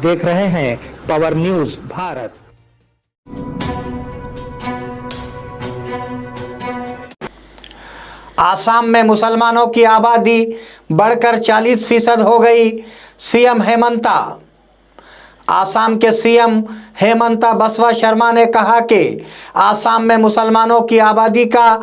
देख रहे हैं पावर न्यूज भारत। आसाम में मुसलमानों की आबादी बढ़कर 40% हो गई। सीएम हेमंता। आसाम के सीएम हेमंता बिस्वा शर्मा ने कहा कि आसाम में मुसलमानों की आबादी का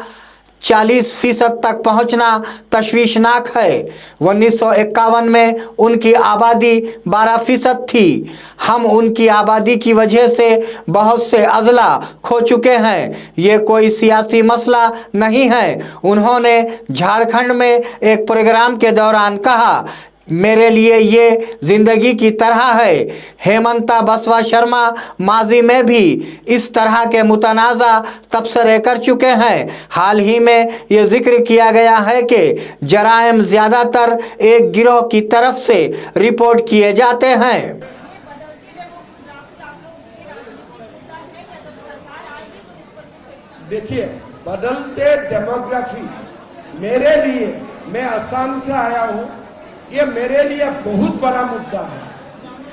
40% तक पहुंचना तशवीशनाक है। 1951 में उनकी आबादी 12% थी। हम उनकी आबादी की वजह से बहुत से अजला खो चुके हैं। ये कोई सियासी मसला नहीं है। उन्होंने झारखंड में एक प्रोग्राम के दौरान कहा, मेरे लिए ये जिंदगी की तरह है। हेमंता बिस्वा शर्मा माजी में भी इस तरह के मुतनाज़ा तबसरे कर चुके हैं। हाल ही में ये जिक्र किया गया है कि जराइम ज़्यादातर एक गिरोह की तरफ से रिपोर्ट किए जाते हैं। देखिए, बदलते डेमोग्राफी मेरे लिए, मैं असम से आया हूं, ये मेरे लिए बहुत बड़ा मुद्दा है।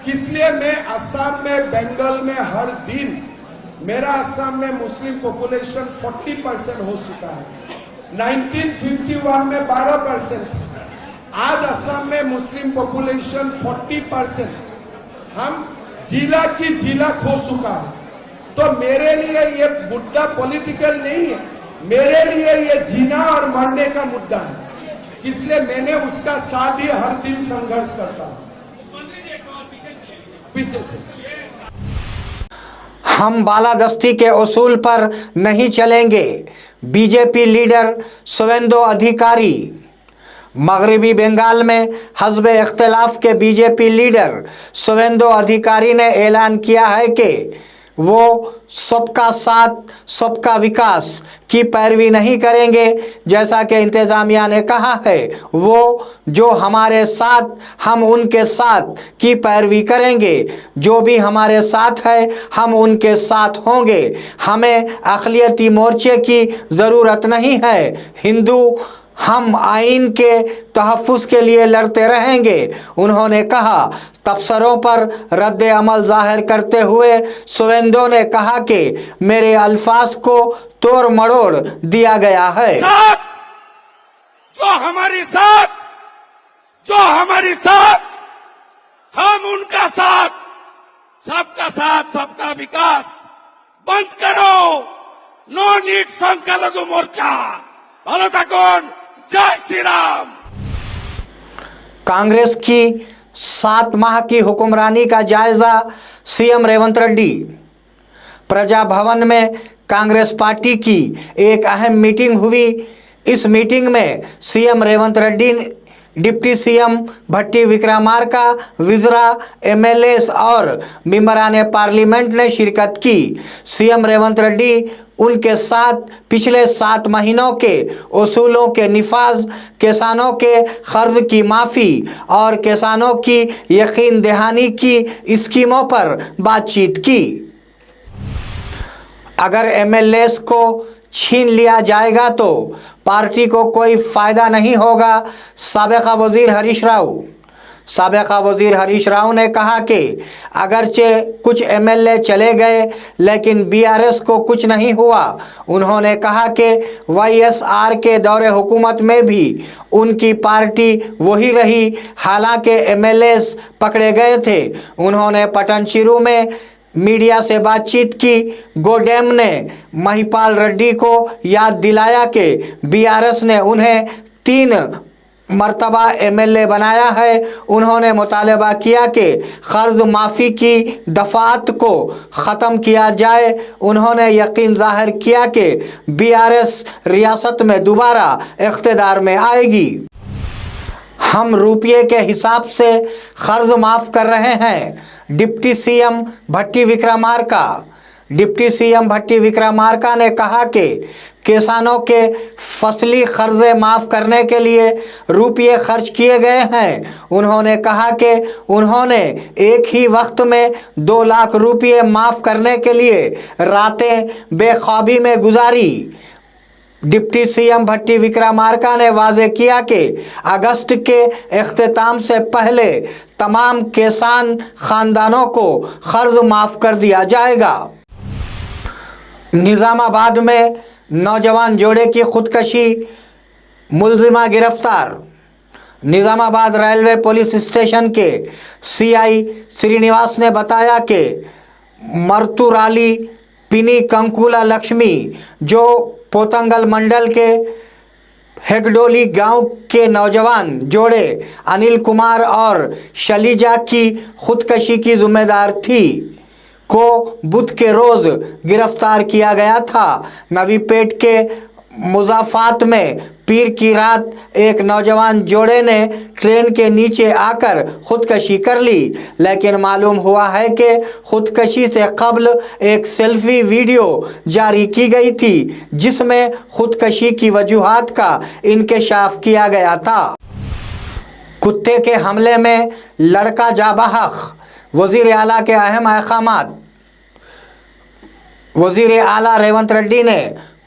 इसलिए मैं असम में, बंगाल में हर दिन, मेरा असम में मुस्लिम पॉपुलेशन 40% हो चुका है। 1951 में 12% था। आज असम में मुस्लिम पॉपुलेशन 40%। हम जिला की जिला खो चुका है। तो मेरे लिए ये मुद्दा पॉलिटिकल नहीं है, मेरे लिए ये जीना और मरने का मुद्दा है। इसलिए मैंने उसका साथ ही हर दिन संघर्ष करता हूं। पीछे से हम बालादस्ती के उसूल पर नहीं चलेंगे। बीजेपी लीडर शुवेंदु अधिकारी। मगरबी बंगाल में हज़्ब इख्तिलाफ के बीजेपी लीडर शुवेंदु अधिकारी ने ऐलान किया है कि वो सबका साथ सबका विकास की पैरवी नहीं करेंगे। जैसा कि इंतज़ामिया ने कहा है, वो जो हमारे साथ, हम उनके साथ की पैरवी करेंगे। जो भी हमारे साथ है, हम उनके साथ होंगे। हमें अक़लियती मोर्चे की ज़रूरत नहीं है। हिंदू हम आइन के तहफ़्फ़ुज़ के लिए लड़ते रहेंगे। उन्होंने कहा। तबसरों पर रद्द अमल जाहिर करते हुए शुवेंदु ने कहा कि मेरे अल्फाज को तोड़ मरोड़ दिया गया है। जो हमारे साथ हम उनका साथ, सबका विकास। बंद करो नो नीड संख्यालघु मोर्चा। ভালো থাকুন। जय श्री राम। कांग्रेस की 7 माह की हुक्मरानी का जायजा सीएम रेवंत रेड्डी। प्रजा भवन में कांग्रेस पार्टी की एक अहम मीटिंग हुई। इस मीटिंग में CM Revanth Reddy, deputy CM Bhatti Vikramarka, विजरा, एमएलएस और मेंबरान पार्लियामेंट ने शिरकत की। सीएम रेवंत रेड्डी उनके साथ पिछले 7 महीनों के उसूलों के निफाज, किसानों के कर्ज की माफ़ी और किसानों की यकीन दहानी की स्कीमों पर बातचीत की। अगर एमएलएस को छीन लिया जाएगा तो पार्टी को कोई फ़ायदा नहीं होगा। साबिक़ा वज़ीर हरीश राव ने कहा कि अगरचे कुछ एमएलए चले गए लेकिन बीआरएस को कुछ नहीं हुआ। उन्होंने कहा कि वाईएसआर के दौरे हुकूमत में भी उनकी पार्टी वही रही, हालांकि एमएलएस पकड़े गए थे। उन्होंने पटनचेरू में मीडिया से बातचीत की। गोडेम ने महिपाल रेड्डी को याद दिलाया कि बीआरएस ने उन्हें 3 मर्तबा एमएलए बनाया है। उन्होंने मुतालबा किया कि कर्ज माफ़ी की दफ़ात को ख़त्म किया जाए। उन्होंने यकीन ज़ाहिर किया कि बीआरएस रियासत में दोबारा इक़्तिदार में आएगी। हम रुपये के हिसाब से कर्ज माफ़ कर रहे हैं। डिप्टी सीएम भट्टी विक्रमार्का ने कहा कि किसानों के फसली कर्जे माफ़ करने के लिए रुपये खर्च किए गए हैं। उन्होंने कहा कि उन्होंने एक ही वक्त में 2 लाख रुपये माफ़ करने के लिए रातें बेख्वाबी में गुजारी। डिप्टी सीएम भट्टी विक्रमार्का ने वाजे किया कि अगस्त के इख्तिताम से पहले तमाम किसान खानदानों को कर्ज माफ कर दिया जाएगा। निजामाबाद में नौजवान जोड़े की खुदकशी, मुलजिमा गिरफ्तार। निजामाबाद रेलवे पुलिस स्टेशन के सीआई श्रीनिवास ने बताया कि मर्तुराली पिनी कंकुला लक्ष्मी जो पोतंगल मंडल के हेगडोली गांव के नौजवान जोड़े अनिल कुमार और शलीजा की खुदकशी की जिम्मेदार थी को बुध के रोज गिरफ्तार किया गया था। नवीपेट के मुजाफात में पीर की रात एक नौजवान जोड़े ने ट्रेन के नीचे आकर खुदकशी कर ली, लेकिन मालूम हुआ है कि खुदकशी से कबल एक सेल्फी वीडियो जारी की गई थी जिसमें खुदकशी की वजूहात का इंकशाफ किया गया था। कुत्ते के हमले में लड़का जाबाहक, वजीर आला के अहम अहकामात। वजीर आला रेवंत रेड्डी ने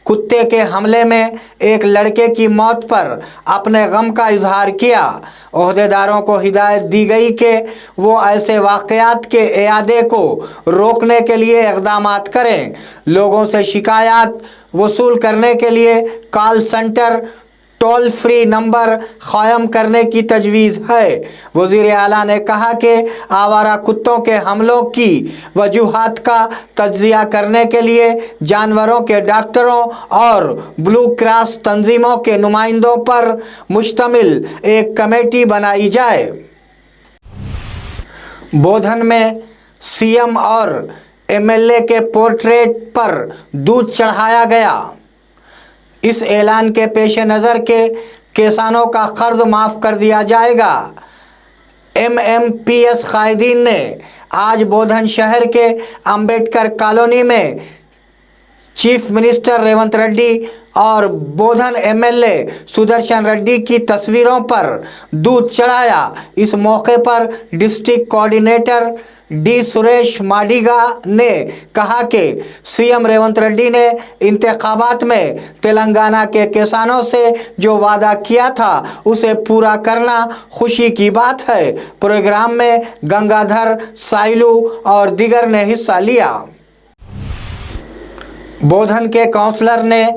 कुत्ते के हमले में एक लड़के की मौत पर अपने गम का इजहार किया। ओहदेदारों को हिदायत दी गई कि वो ऐसे वाक़यात के इयादे को रोकने के लिए इक़दामात करें। लोगों से शिकायत वसूल करने के लिए call centre toll free number क़ायम करने की तजवीज़ है। वज़ीर आला ने कहा कि आवारा कुत्तों के हमलों की वजूहात का तज्ज़िया करने के लिए जानवरों के डॉक्टरों और ब्लू क्रॉस तंजीमों के नुमाइंदों पर मुश्तमिल एक कमेटी बनाई जाए। बोधन में सीएम और एमएलए के पोर्ट्रेट पर दूध चढ़ाया गया। इस ऐलान के पेश नज़र के किसानों का कर्ज माफ़ कर दिया जाएगा। एमएमपीएस कायदीन ने आज बोधन शहर के अंबेडकर कॉलोनी में चीफ मिनिस्टर रेवंत रेड्डी और बोधन एमएलए सुदर्शन रेड्डी की तस्वीरों पर दूध चढ़ाया। इस मौके पर डिस्ट्रिक्ट कोऑर्डिनेटर डी सुरेश माडिगा ने कहा कि सीएम रेवंत रेड्डी ने इंतखाबात में तेलंगाना के किसानों से जो वादा किया था उसे पूरा करना खुशी की बात है। प्रोग्राम में गंगाधर, साइलू और दीगर ने हिस्सा लिया। बोधन के काउंसलर ने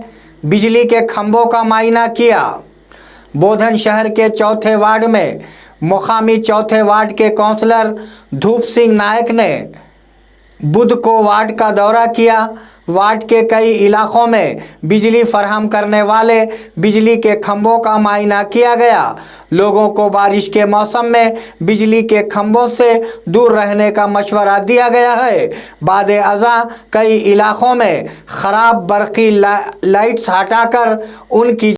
बिजली के खंभों का मायना किया। बोधन शहर के चौथे वार्ड में मुकामी चौथे वार्ड के काउंसलर धूप सिंह नायक ने बुध को वार्ड का दौरा किया। वार्ड के कई इलाकों में बिजली फराहम करने वाले बिजली के खंभों का मायना किया गया। लोगों को बारिश के मौसम में बिजली के खंभों से दूर रहने का मशवरा दिया गया है। बादे अज़ा कई इलाकों में ख़राब बरक़ी लाइट्स हटाकर उनकी